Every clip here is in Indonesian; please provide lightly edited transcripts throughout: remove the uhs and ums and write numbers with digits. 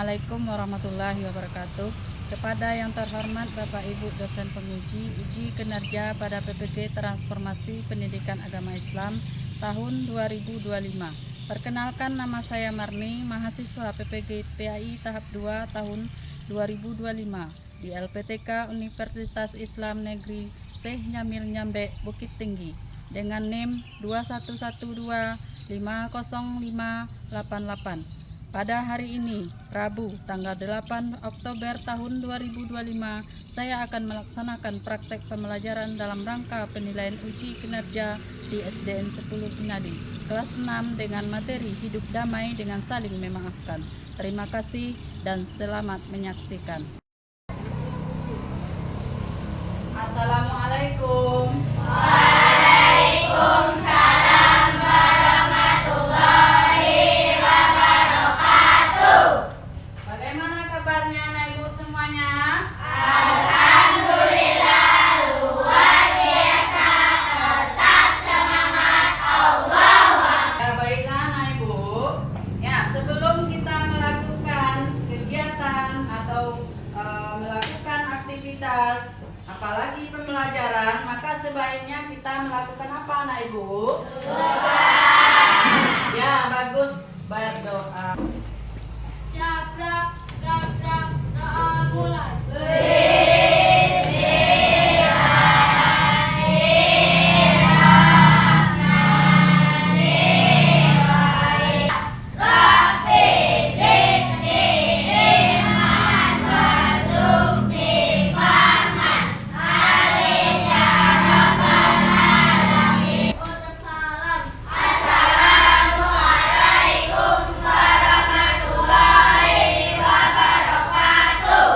Assalamualaikum warahmatullahi wabarakatuh. Kepada yang terhormat Bapak Ibu dosen penguji uji kinerja pada PPG Transformasi Pendidikan Agama Islam tahun 2025. Perkenalkan, nama saya Marni, mahasiswa PPG PAI tahap 2 tahun 2025 di LPTK Universitas Islam Negeri Syekh Nyamil Nyambe Bukit Tinggi dengan NIM 2112500588. Pada hari ini, Rabu, tanggal 8 Oktober tahun 2025, saya akan melaksanakan praktek pembelajaran dalam rangka penilaian uji kinerja di SDN 10 Pinadi, kelas 6 dengan materi hidup damai dengan saling memaafkan. Terima kasih dan selamat menyaksikan. Assalamualaikum. Waalaikumsalam warahmatullahi wabarakatuh. Bagaimana kabarnya anak ibu semuanya? Alhamdulillah luar biasa, tetap semangat, Allahu Akbar. Ya, baiklah anak ibu. Ya, sebelum kita melakukan kegiatan atau melakukan aktivitas apalagi pembelajaran, maka sebaiknya kita melakukan apa anak ibu? Doa. Ya, bagus. Berdoa. Jabrak, gabrak, doa mulai.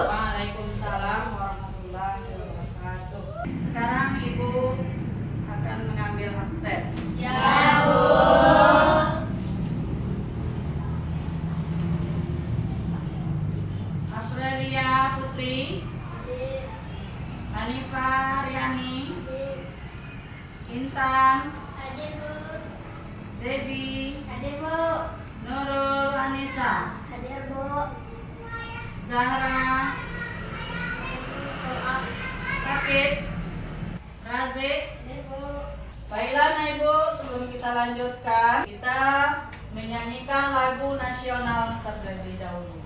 Waalaikumsalam warahmatullahi wabarakatuh. Sekarang ibu akan mengambil absen. Ya, Bu. Aprilia Putri, Hanifa Riani, Intan, Hadir, Bu. Devi, Hadir, Bu. Nurul Anissa, Hadir, Bu. Zahra, Doa. Sakit, Razik. Hadir, Bu. Baiklah anak ibu, sebelum kita lanjutkan, kita menyanyikan lagu nasional terlebih dahulu.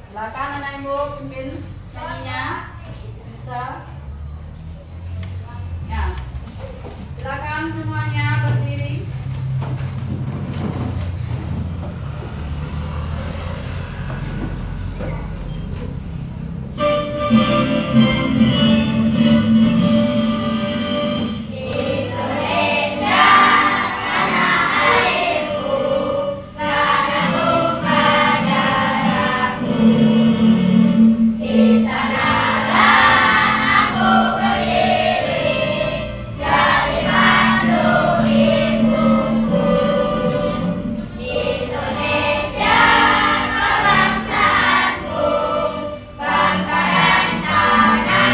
Silakan anak ibu pimpin nyanyinya. Bisa? Ya. Silakan semuanya berdiri. Indonesia, tanah airku, tanah tumpah darahku. Di sanalah aku berdiri, jadi mandu ibuku. Indonesia, kebangsaanku, bangsa dan tanah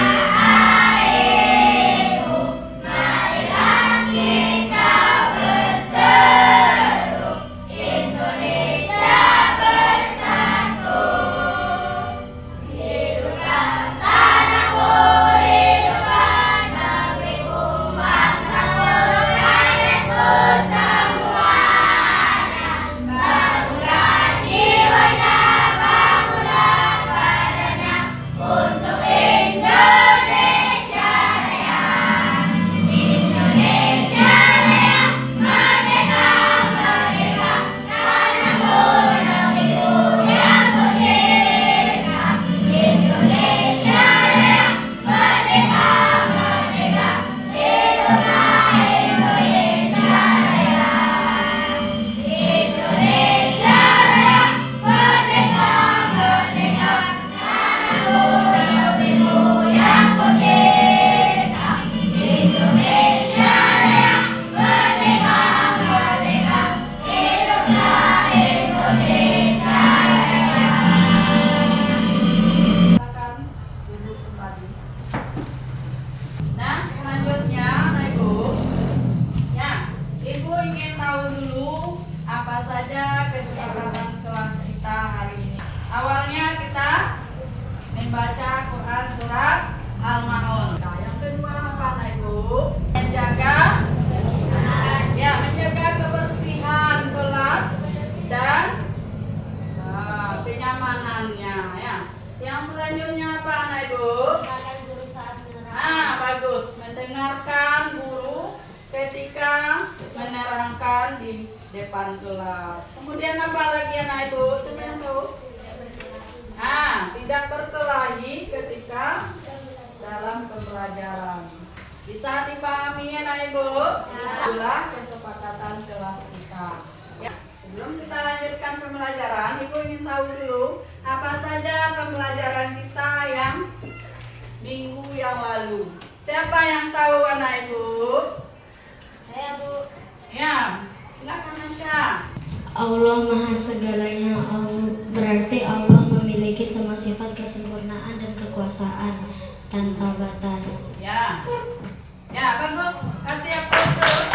membaca Quran surat Al-Maun. Nah, yang kedua apa Anak Ibu? Menjaga kebersihan kelas dan kenyamanannya ya. Yang selanjutnya apa Anak Ibu? Bagus. Mendengarkan guru ketika menerangkan di depan kelas. Kemudian apa lagi Anak Ibu? Sebenarnya tahu? Tidak berkelahi ketika dalam pembelajaran. Bisa dipahami Anak Ibu? Itulah kesepakatan kelas kita. Ya, sebelum kita lanjutkan pembelajaran, Ibu ingin tahu dulu apa saja pembelajaran kita yang minggu yang lalu. Siapa yang tahu Anak Ibu? Saya Bu. Ya, silakan Nasya. Allah Maha Segalanya, berarti Allah memiliki semua sifat kesempurnaan dan kekuasaan tanpa batas. Ya, bagus. Kasih aplaus terus.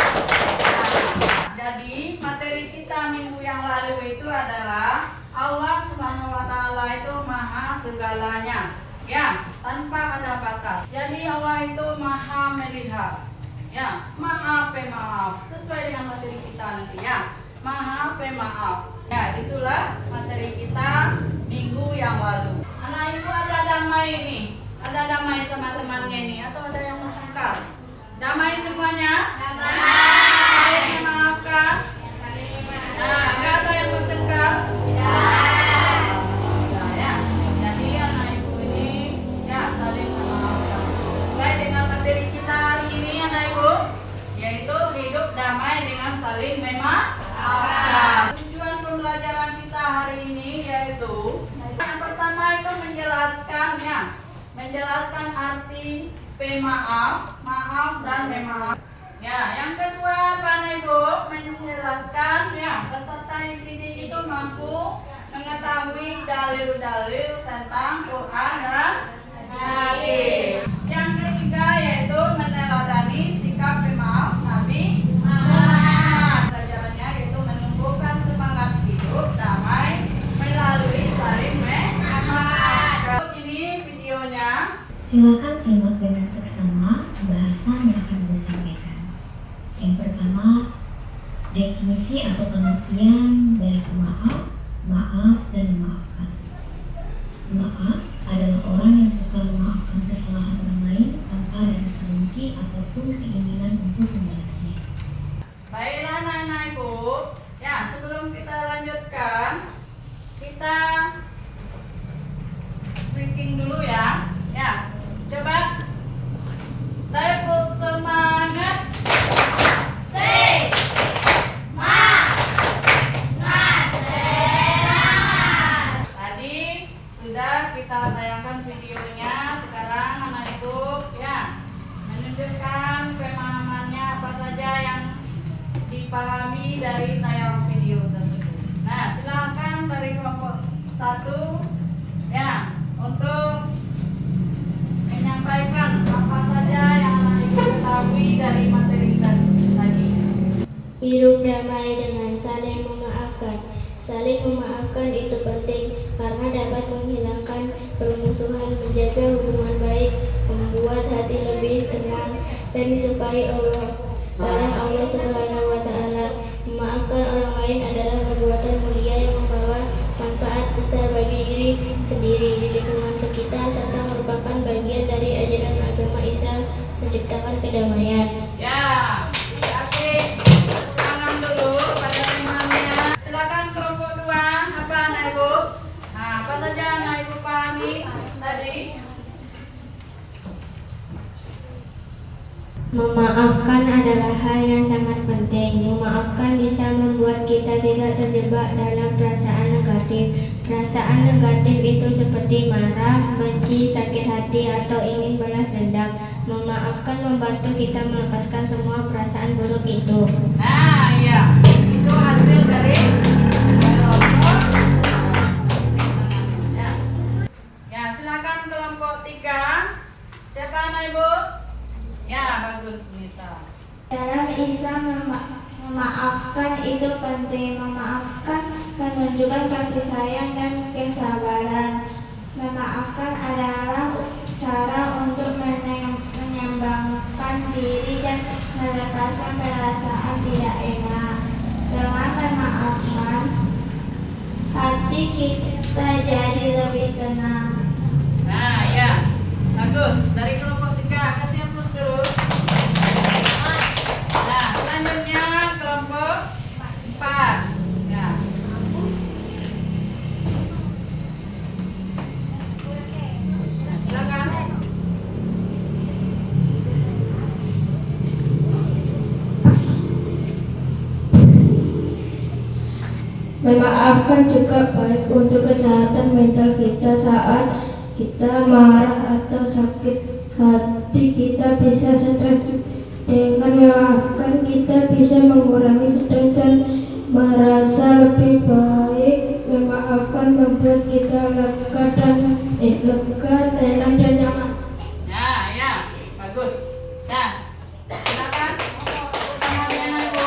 Jadi materi kita minggu yang lalu itu adalah Allah Subhanahu Wa Taala itu Maha Segalanya. Ya, tanpa ada batas. Jadi Allah itu Maha melihat. Ya, maaf pemaaf. Sesuai dengan materi kita nanti ya. Maha pemaaf. Ya, itulah materi kita minggu yang lalu. Anak Ibu ada damai ini. Ada damai sama temannya ini atau ada yang bertengkar? Damai semuanya? Damai. Ada yang memaafkan? Enggak ada yang bertengkar? Ya. Jadi anak Ibu ini ya saling memaafkan. Baik, dengan materi kita hari ini anak Ibu, yaitu hidup damai dengan saling memaafkan. Tujuan pembelajaran kita hari ini yaitu yang pertama itu menjelaskan arti pemaaf, maaf dan memaaf. Ya, yang kedua apa Anak Ibu? Menjelaskan ya peserta didik itu mampu mengetahui dalil-dalil tentang Quran dan hadis. Yang ketiga yaitu meneladani sikap pemaaf Nabi Muhammad. Pelajarannya yaitu menumbuhkan semangat hidup damai melalui saling memaafkan. Ini videonya. Silakan simak dengan seksama bahasa yang akan Ibu sampaikan. Yang pertama, definisi atau pengertian dari pemaaf, maaf, dan memaafkan. Pemaaf adalah orang yang suka memaafkan kesalahan orang lain tanpa ada rasa benci ataupun keinginan untuk membalasnya. Baiklah anak-anak Ibu, ya sebelum kita lanjutkan, kita briefing dulu ya. Ya, coba tepuk semangat. Tadi sudah kita tayangkan videonya. Sekarang anak Ibu ya menunjukkan pemahamannya apa saja yang dipahami dari tayang video tersebut. Nah, silakan dari kelompok 1 ya untuk menyampaikan apa saja yang anak Ibu ketahui dari materi tadi. Hidup damai dengan saling memaafkan. Saling memaafkan itu penting karena dapat menghilangkan permusuhan, menjaga hubungan baik, membuat hati lebih tenang dan disukai oleh Allah Subhanahu Wa Taala. Memaafkan orang lain adalah perbuatan mulia yang membawa manfaat besar bagi diri sendiri, di lingkungan sekitar, serta merupakan bagian dari ajaran agama Islam menciptakan kedamaian. Ya, kasih tangan dulu pada temannya. Silakan kelompok 2, apa anak Ibu? Nah, apa saja anak Ibu pahami tadi? Memaafkan adalah hal yang sangat penting. Memaafkan bisa membuat kita tidak terjebak dalam perasaan negatif. Perasaan negatif itu seperti marah, benci, sakit hati, atau ingin balas dendam. Memaafkan membantu kita melepaskan semua perasaan buruk itu. Nah, iya. Itu hasil dari kelompok. Ya, silakan kelompok 3. Siapa anak Ibu? Ya, bagus Nisa. Dalam Islam memaafkan itu penting. Memaafkan menunjukkan kasih sayang dan kesabaran. Memaafkan adalah menjadi lebih tenang. Nah, ya. Bagus. Dari kelompok 3 kasih aplaus dulu. Nah, selanjutnya kelompok 4. Ya. Nah, silakan. Memaafkan juga baik untuk kesehatan mental kita saat kita marah atau sakit hati, kita bisa stres. Dengan memaafkan kita bisa mengurangi stres dan merasa lebih baik. Memaafkan membuat kita lega, tenang dan nyaman. Ya, ya. Bagus. Ya. Silakan. Kemudian Ibu.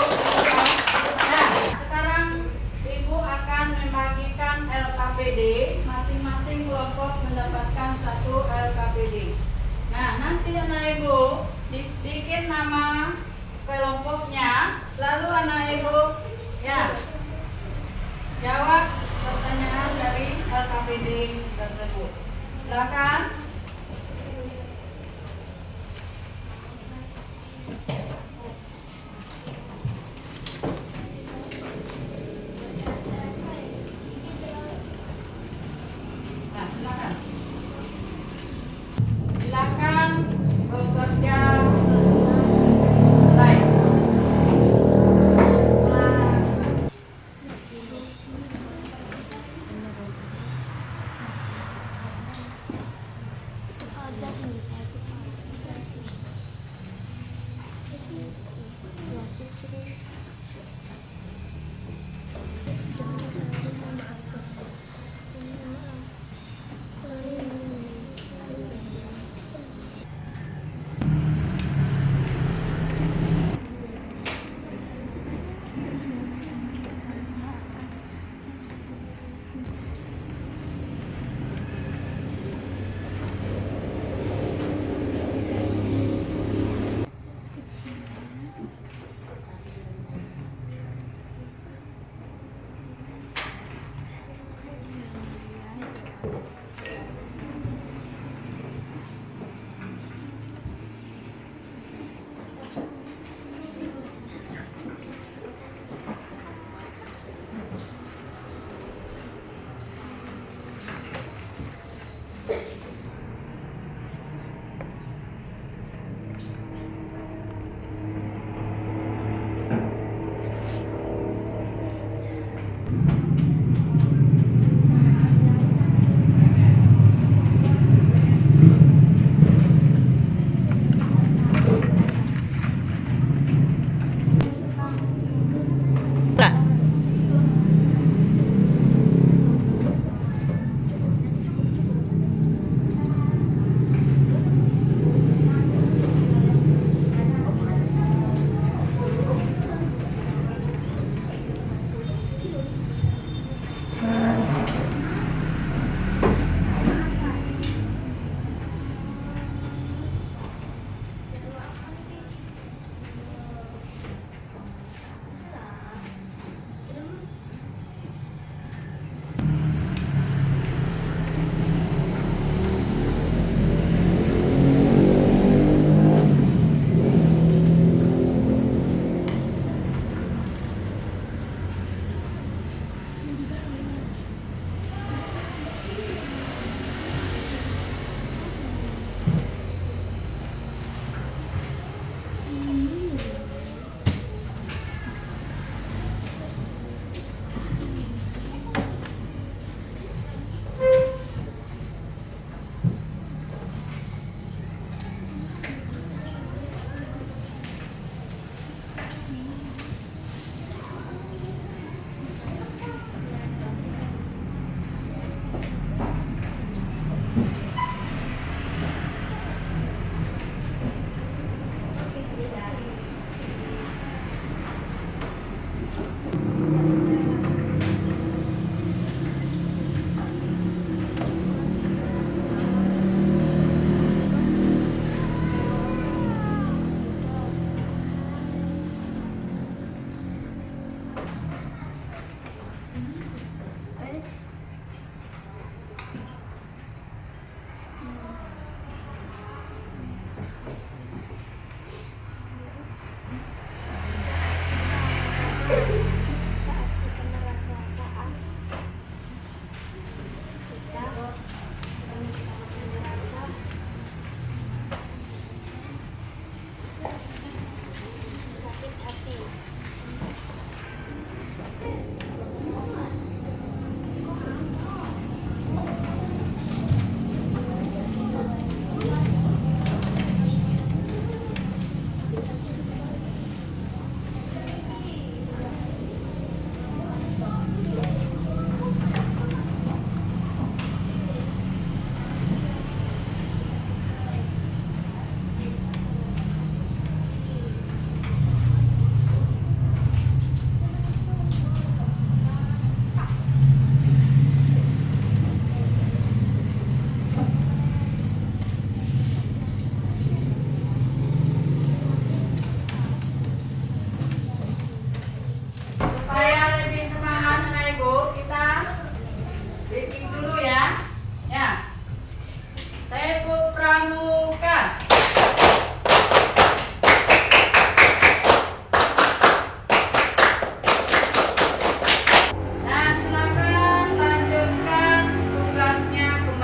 Nah, sekarang Ibu akan membagikan LKPD. Masing-masing kelompok mendapatkan 1 LKPD. Nah, nanti anak Ibu bikin nama kelompoknya, lalu anak Ibu ya jawab pertanyaan dari LKPD tersebut. Silakan. Nah, silakan. Silakan bekerja baik.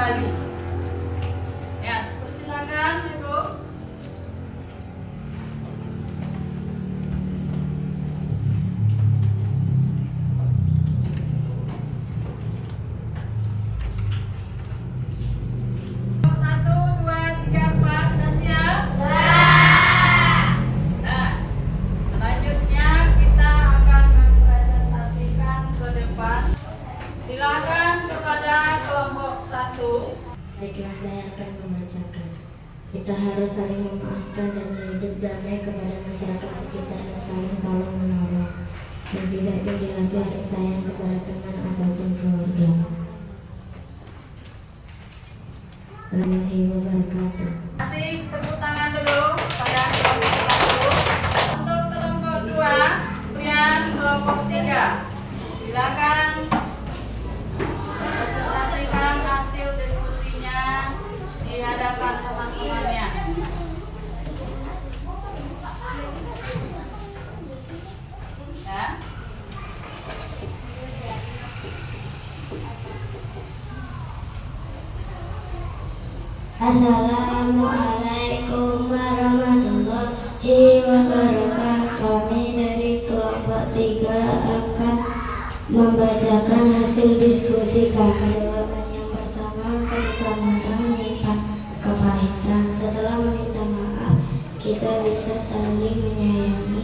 kembali. Ya, persilakan Ibu. Satu, dua, tiga, empat, udah siap? Nah, selanjutnya kita akan mempresentasikan ke depan. Silakan kepada kelompok 1. Baiklah, saya akan membacakan. Kita harus saling memaafkan dan hidup damai kepada masyarakat sekitar dan saling tolong menolong. Dan tidak pun di hati harus sayang kepada teman ataupun keluarga. Warahmatullahi wabarakatuh. Kasih tepuk tangan dulu pada kelompok 1. Untuk kelompok 2, kemudian kelompok 3. Silakan presentasikan hasil diskusinya di hadapan teman-temannya. Ya. Assalamualaikum warahmatullahi wabarakatuh. Kami dari kelompok 3 akan membacakan hasil diskusi kami. Jawaban yang pertama, ketika marah menyimpan kepahitan. Setelah meminta maaf, kita bisa saling menyayangi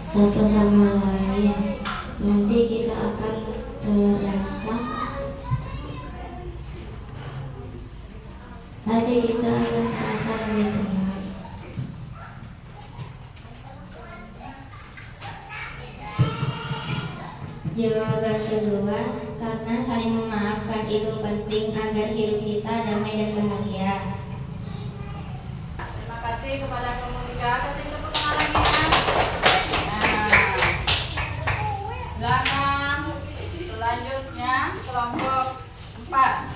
satu sama lain. Nanti kita akan terasa lebih tenang. Jawaban kedua, karena saling memaafkan itu penting agar hidup kita damai dan bahagia. Terima kasih kepada kelompok 3. Kasih tepuk tangan lagi ya. Nah, silakan selanjutnya kelompok 4.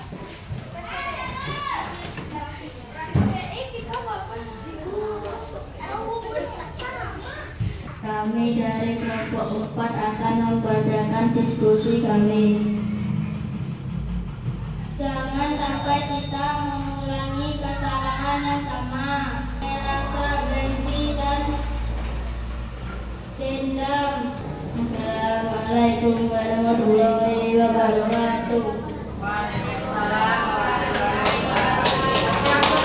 Kami dari kelompok 4 akan membacakan diskusi kami. Jangan sampai kita mengulangi kesalahan yang sama. Rasa benci dan dendam. Assalamualaikum warahmatullahi wabarakatuh. Waalaikumsalam warahmatullahi wabarakatuh.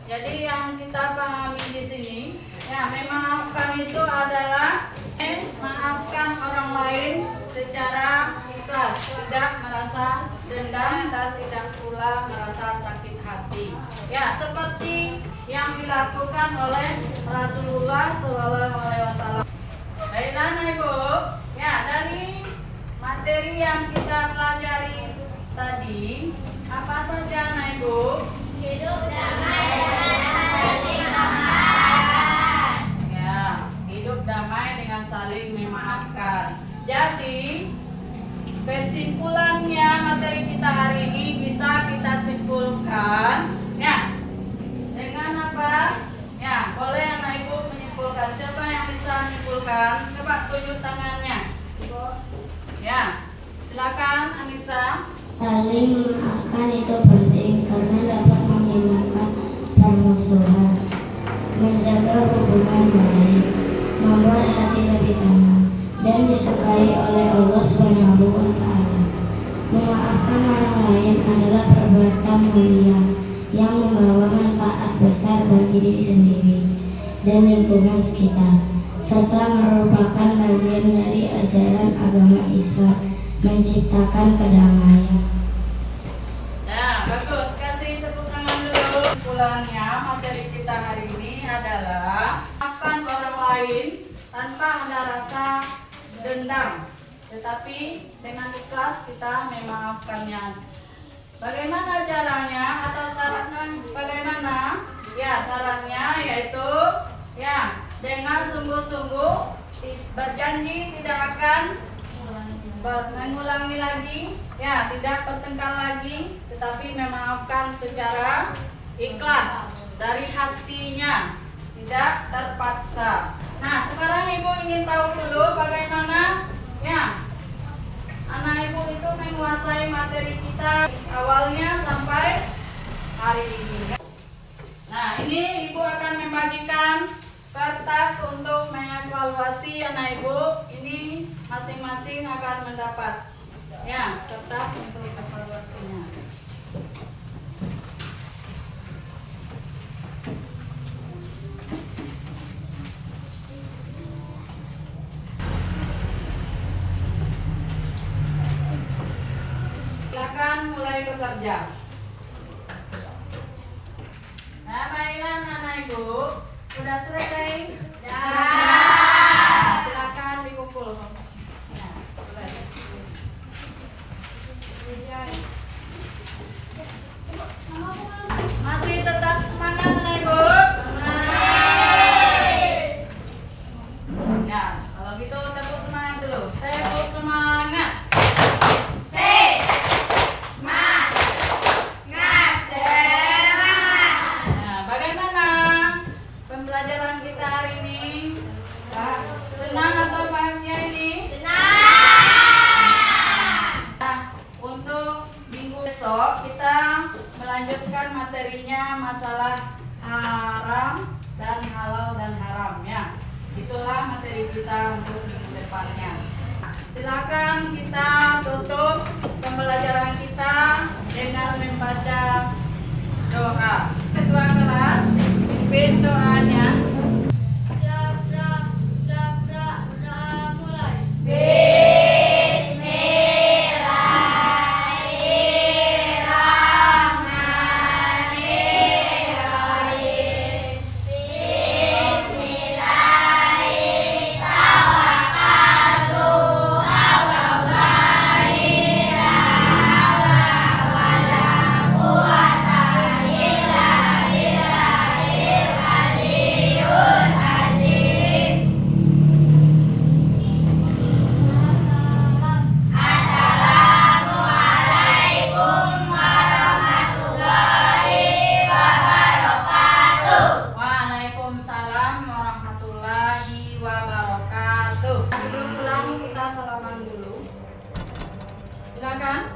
Jadi yang kita pahami di sini, ya, memaafkan itu adalah maafkan orang lain secara ikhlas, tidak merasa dendam dan tidak pula merasa sakit hati. Ya, seperti yang dilakukan oleh Rasulullah SAW. Baiklah, Ibu. Ya, dari materi yang kita pelajari tadi, apa saja, Ibu? Hidup damai dan saling memaafkan. Ya, hidup damai dengan saling memaafkan. Jadi, kesimpulannya materi kita hari ini bisa kita simpulkan, ya, dengan apa? Ya, boleh anak ibu menyimpulkan. Siapa yang bisa menyimpulkan? Coba tunjuk tangannya. Ya, silakan Anissa. Saling memaafkan itu penting karena dapat menghilangkan permusuhan, menjaga hubungan baik, membuat hati lebih tenang, dan disukai oleh Allah SWT. Memaafkan orang lain adalah perbuatan mulia yang membawa manfaat besar bagi diri sendiri dan lingkungan sekitar, serta merupakan bagian dari ajaran agama Islam menciptakan kedamaian. Nah, bagus. Kasih tepuk tangan dulu. Kesimpulannya materi kita hari ini adalah maafkan orang lain tanpa ada rasa dendam, tetapi dengan ikhlas kita memaafkannya. Bagaimana caranya atau syaratnya bagaimana? Ya, syaratnya yaitu ya dengan sungguh-sungguh berjanji tidak akan mengulangi lagi, ya, tidak bertengkar lagi, tetapi memaafkan secara ikhlas dari hatinya, tidak terpaksa. Nah, sekarang ibu ingin tahu dulu bagaimana, ya, anak ibu itu menguasai materi kita awalnya sampai hari ini. Nah, ini Ibu akan membagikan kertas untuk mengevaluasi anak Ibu. Ini masing-masing akan mendapat ya kertas untuk evaluasinya. Silakan mulai bekerja. Nah, baiklah anak Ibu, sudah selesai? Ya. Silakan dikumpul. Nah, boleh. Masih tetap semangat anak Ibu? Ya, kalau gitu tepuk semangat dulu. Tepuk semangat. Nah, bagaimana pembelajaran kita hari ini? Senang atau bahagia ini? Nah, untuk minggu besok kita melanjutkan materinya masalah haram dan halal dan haram ya. Itulah materi kita untuk minggu depannya. Silakan kita tutup pembelajaran kita dengan membaca doa. Ketua kelas pimpin doanya. Waalaikumsalam warahmatullahi wabarakatuh. Sebelum pulang kita salaman dulu. Silakan.